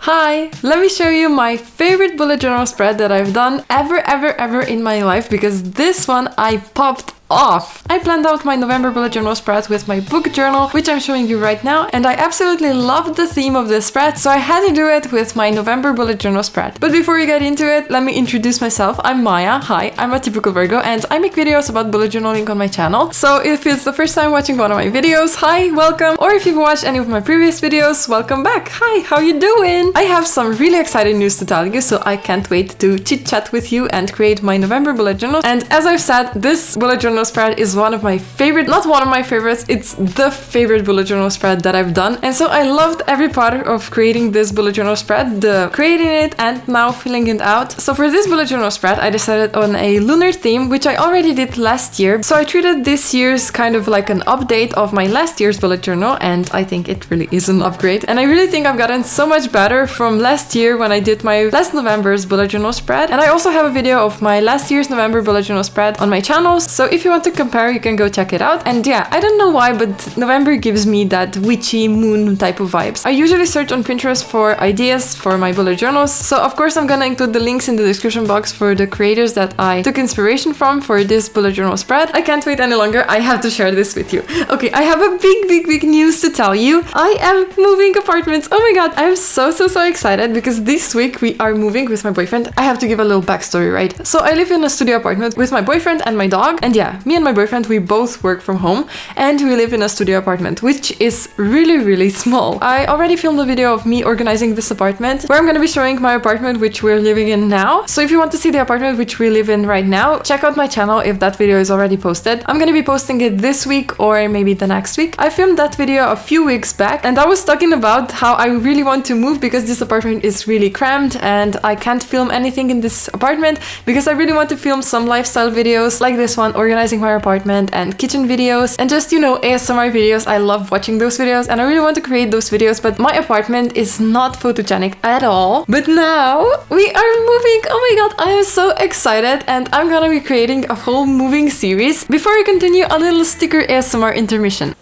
Hi! Let me show you my favorite bullet journal spread that I've done ever in my life, because this one I popped off. I planned out my November bullet journal spread with my book journal, which I'm showing you right now, and I absolutely loved the theme of this spread, so I had to do it with my November bullet journal spread. But before we get into it, let me introduce myself. I'm Maya. Hi, I'm a typical Virgo, and I make videos about bullet journaling on my channel. So if it's the first time watching one of my videos, hi, welcome. Or if you've watched any of my previous videos, welcome back. Hi, how you doing? I have some really exciting news to tell you, so I can't wait to chit chat with you and create my November bullet journal. And as I've said, this bullet journal spread is one of my favorite, not one of my favorites, it's the favorite bullet journal spread that I've done. And so I loved every part of creating this bullet journal spread, the creating it and now filling it out. So for this bullet journal spread, I decided on a lunar theme, which I already did last year. So I treated this year's kind of like an update of my last year's bullet journal, and I think it really is an upgrade. And I really think I've gotten so much better from last year when I did my last November's bullet journal spread. And I also have a video of my last year's November bullet journal spread on my channel. So if you want to compare, you can go check it out. And yeah, I don't know why, but November gives me that witchy moon type of vibes. I usually search on Pinterest for ideas for my bullet journals. So of course I'm gonna include the links in the description box for the creators that I took inspiration from for this bullet journal spread. I can't wait any longer. I have to share this with you. Okay, I have a big news to tell you. I am moving apartments. Oh my god, I'm so excited because this week we are moving with my boyfriend. I have to give a little backstory, right? So I live in a studio apartment with my boyfriend and my dog, and yeah, me and my boyfriend, we both work from home and we live in a studio apartment, which is really small. I already filmed a video of me organizing this apartment where I'm gonna be showing my apartment which we're living in now. So if you want to see the apartment which we live in right now, check out my channel if that video is already posted. I'm gonna be posting it this week or maybe the next week. I filmed that video a few weeks back and I was talking about how I really want to move because this apartment is really cramped and I can't film anything in this apartment because I really want to film some lifestyle videos like this one, organizing my apartment, and kitchen videos, and just, you know, ASMR videos. I love watching those videos and I really want to create those videos, but my apartment is not photogenic at all. But now we are moving. Oh my god, I am so excited, and I'm gonna be creating a whole moving series. Before we continue, a little sticker ASMR intermission.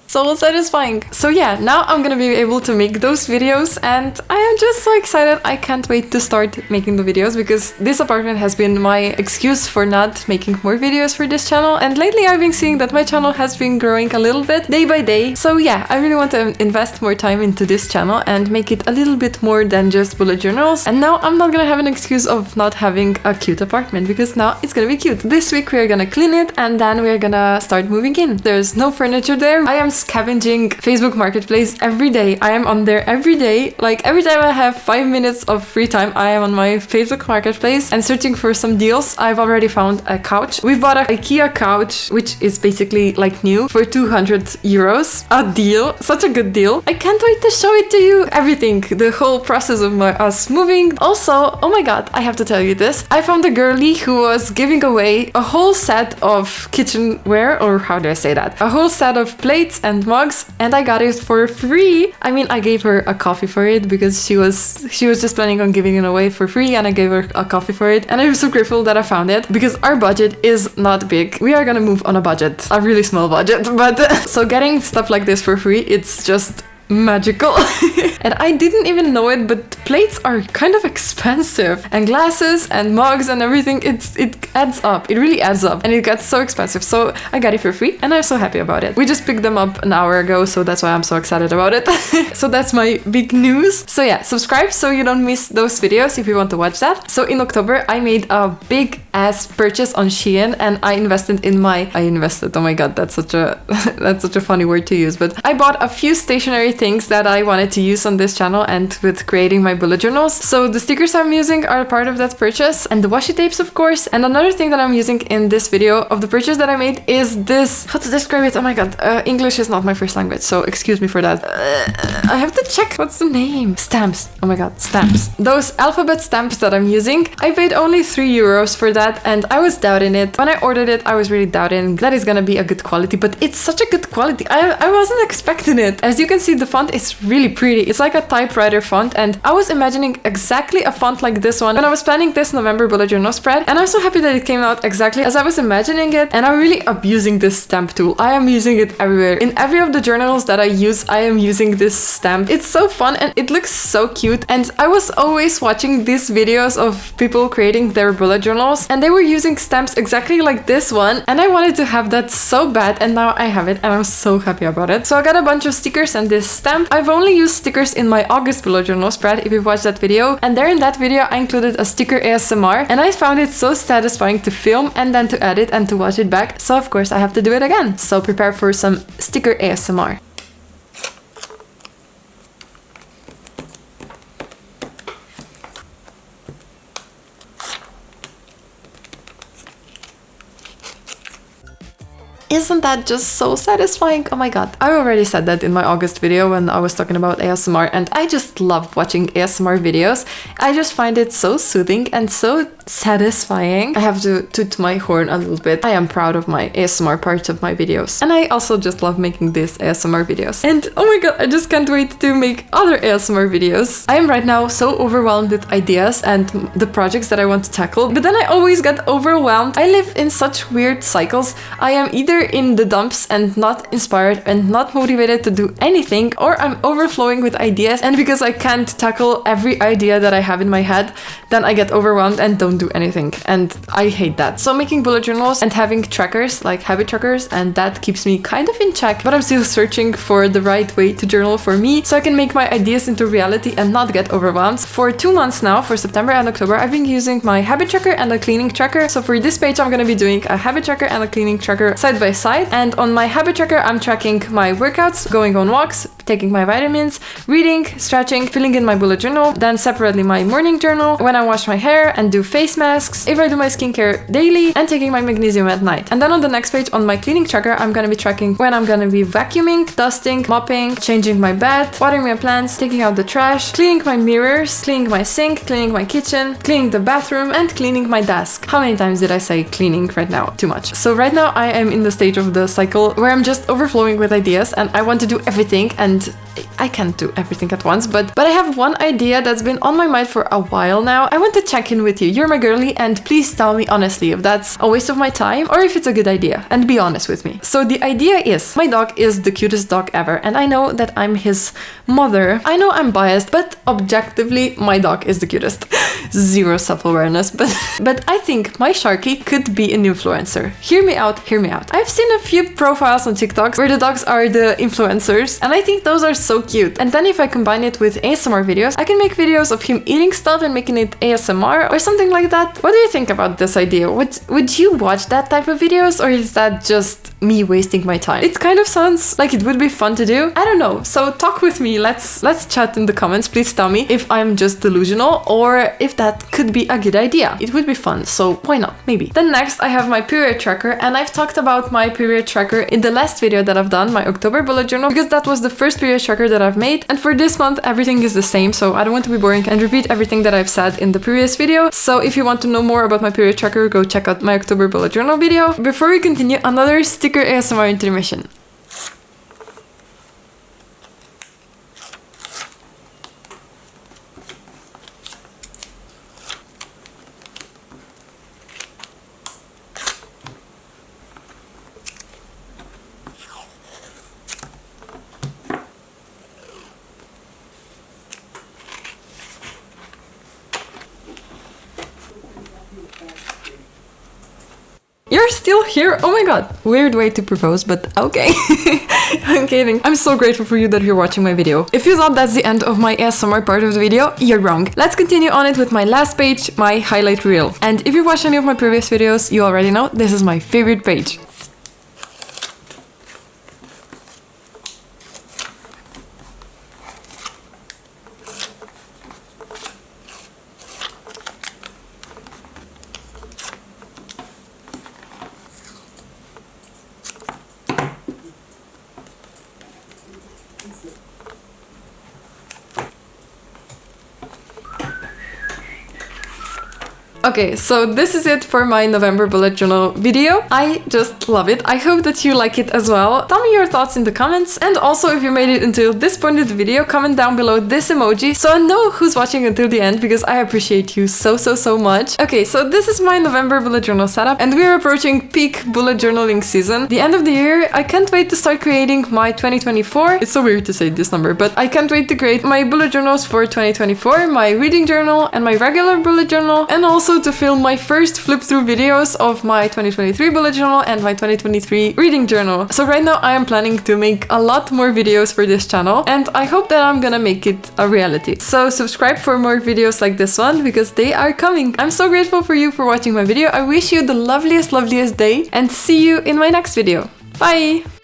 So satisfying. So yeah, now I'm gonna be able to make those videos and I am just so excited. I can't wait to start making the videos because this apartment has been my excuse for not making more videos for this channel, and lately I've been seeing that my channel has been growing a little bit day by day. So yeah, I really want to invest more time into this channel and make it a little bit more than just bullet journals. And now I'm not gonna have an excuse of not having a cute apartment because now it's gonna be cute. This week we're gonna clean it and then we're gonna start moving in. There's no furniture there. I am scavenging Facebook Marketplace every day. I am on there every day. Like every time I have 5 minutes of free time, I am on my Facebook Marketplace and searching for some deals. I've already found a couch. We bought an IKEA couch, which is basically like new, for 200 euros. A deal. Such a good deal. I can't wait to show it to you. Everything. The whole process of us moving. Also, oh my god, I have to tell you this. I found a girlie who was giving away a whole set of kitchenware, or how do I say that? A whole set of plates and mugs, and I got it for free. I mean, I gave her a coffee for it because she was just planning on giving it away for free, and I gave her a coffee for it, and I'm so grateful that I found it because our budget is not big. We are gonna move on a budget, a really small budget, but so getting stuff like this for free, it's just magical. And I didn't even know it, but plates are kind of expensive, and glasses and mugs and everything, it adds up. It really adds up, and it gets so expensive. So I got it for free and I'm so happy about it. We just picked them up an hour ago, so that's why I'm so excited about it. So that's my big news. So yeah, subscribe so you don't miss those videos if you want to watch that. So in October I made a big ass purchase on Shein, and I invested, oh my god, that's such a that's such a funny word to use, but I bought a few stationery things that I wanted to use on this channel and with creating my bullet journals. So the stickers I'm using are part of that purchase, and the washi tapes, of course. And another thing that I'm using in this video of the purchase that I made is this, how to describe it? Oh my god, English is not my first language, so excuse me for that. I have to check what's the name. Stamps. Oh my god, stamps. Those alphabet stamps that I'm using, I paid only 3 euros for that, and I was doubting it. When I ordered it, I was really doubting that it's gonna be a good quality, but it's such a good quality. I wasn't expecting it. As you can see, the font is really pretty. It's like a typewriter font, and I was imagining exactly a font like this one when I was planning this November bullet journal spread, and I'm so happy that it came out exactly as I was imagining it, and I'm really abusing this stamp tool. I am using it everywhere. In every of the journals that I use, I am using this stamp. It's so fun and it looks so cute, and I was always watching these videos of people creating their bullet journals, and they were using stamps exactly like this one, and I wanted to have that so bad, and now I have it, and I'm so happy about it. So I got a bunch of stickers and this stamp. I've only used stickers in my August bullet journal spread, if you've watched that video, and there in that video I included a sticker ASMR, and I found it so satisfying to film and then to edit and to watch it back, so of course I have to do it again. So prepare for some sticker ASMR. Isn't that just so satisfying? Oh my god. I already said that in my August video when I was talking about ASMR, and I just love watching ASMR videos. I just find it so soothing and so satisfying. I have to toot my horn a little bit. I am proud of my ASMR parts of my videos. And I also just love making these ASMR videos. And oh my god, I just can't wait to make other ASMR videos. I am right now so overwhelmed with ideas and the projects that I want to tackle, but then I always get overwhelmed. I live in such weird cycles. I am either in the dumps and not inspired and not motivated to do anything, or I'm overflowing with ideas, and because I can't tackle every idea that I have in my head, then I get overwhelmed and don't do anything, and I hate that. So making bullet journals and having trackers like habit trackers, and that keeps me kind of in check, but I'm still searching for the right way to journal for me so I can make my ideas into reality and not get overwhelmed. For 2 months now, for September and October, I've been using my habit tracker and a cleaning tracker. So for this page I'm gonna be doing a habit tracker and a cleaning tracker side by side, and on my habit tracker I'm tracking my workouts, going on walks, taking my vitamins, reading, stretching, filling in my bullet journal, then separately my morning journal, when I wash my hair and do face masks, if I do my skincare daily, and taking my magnesium at night. And then on the next page on my cleaning tracker I'm gonna be tracking when I'm gonna be vacuuming, dusting, mopping, changing my bed, watering my plants, taking out the trash, cleaning my mirrors, cleaning my sink, cleaning my kitchen, cleaning the bathroom, and cleaning my desk. How many times did I say cleaning right now? Too much. So right now I am in the stage of the cycle where I'm just overflowing with ideas and I want to do everything, and I can't do everything at once, but I have one idea that's been on my mind for a while now. I want to check in with you. You're my girly, and please tell me honestly if that's a waste of my time or if it's a good idea, and be honest with me. So the idea is, my dog is the cutest dog ever, and I know that I'm his mother. I know I'm biased, but objectively my dog is the cutest. Zero self-awareness, but I think my Sharky could be an influencer. Hear me out, hear me out. I've seen a few profiles on TikTok where the dogs are the influencers, and I think those are so cute. And then if I combine it with ASMR videos, I can make videos of him eating stuff and making it ASMR or something like that. What do you think about this idea? Would you watch that type of videos, or is that just me wasting my time? It kind of sounds like it would be fun to do. I don't know. So talk with me. Let's chat in the comments. Please tell me if I'm just delusional or if that could be a good idea. It would be fun, so why not? Maybe. Then next I have my period tracker, and I've talked about my period tracker in the last video that I've done, my October bullet journal, because that was the first period tracker that I've made. And for this month everything is the same, so I don't want to be boring and repeat everything that I've said in the previous video. So if you want to know more about my period tracker, go check out my October bullet journal video. Before we continue, another sticker ASMR intermission. You're still here? Oh my god. Weird way to propose, but okay. I'm kidding. I'm so grateful for you that you're watching my video. If you thought that's the end of my ASMR part of the video, you're wrong. Let's continue on it with my last page, my highlight reel. And if you watched any of my previous videos, you already know this is my favorite page. Okay, so this is it for my November bullet journal video. I just love it. I hope that you like it as well. Tell me your thoughts in the comments, and also if you made it until this point of the video, comment down below this emoji so I know who's watching until the end, because I appreciate you so much. Okay, so this is my November bullet journal setup, and we're approaching peak bullet journaling season. The end of the year, I can't wait to start creating my 2024. It's so weird to say this number, but I can't wait to create my bullet journals for 2024, my reading journal and my regular bullet journal, and also to film my first flip through videos of my 2023 bullet journal and my 2023 reading journal. So right now I am planning to make a lot more videos for this channel, and I hope that I'm gonna make it a reality. So subscribe for more videos like this one, because they are coming. I'm so grateful for you for watching my video. I wish you the loveliest day, and see you in my next video. Bye!